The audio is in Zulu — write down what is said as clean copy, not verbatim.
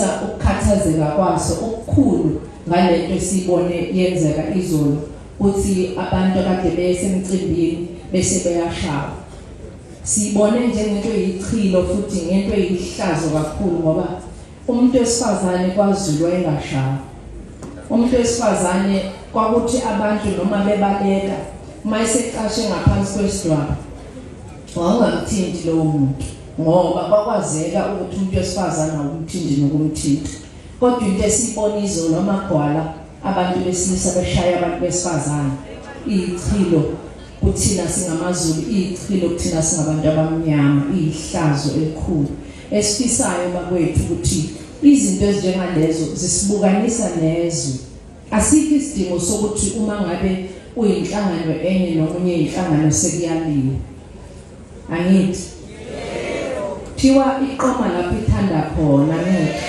sibonisa ukukhathazeka kwaso okukhulu ngalento esibone yenzeka izolo uthi abantu akade besemcimbini bese beyashaya. Sibone njengento eyichilo futhi ngento eyihlazo kakhulu ngoba umuntu wesifazane kwaZulu engashaya. Umuntu wesifazane kwakuthi abantu noma bebaleka mayiseqashe ngaphansi kwesidwaba wangamthinti lowo muntu ngoba kwakwazeka ukuthi umuntu wesifazane awumthindi nokumthinta. Kodwa into esibona izolo amagwala abantu besilisa beshaya abantu besifazane ichilo kuthina singamaZulu, ichilo kuthina singabantu abamnyama, ihlazo elikhulu esifisayo bakwethu ukuthi izinto ezinjengalezo zisibukanisa nezwe. Asikho isidingo sokuthi uma ngabe uyinhlangano enye nomunye inhlangano sekuyaliwe. Angithi thiwa iqoma lapho ithanda khona ngithi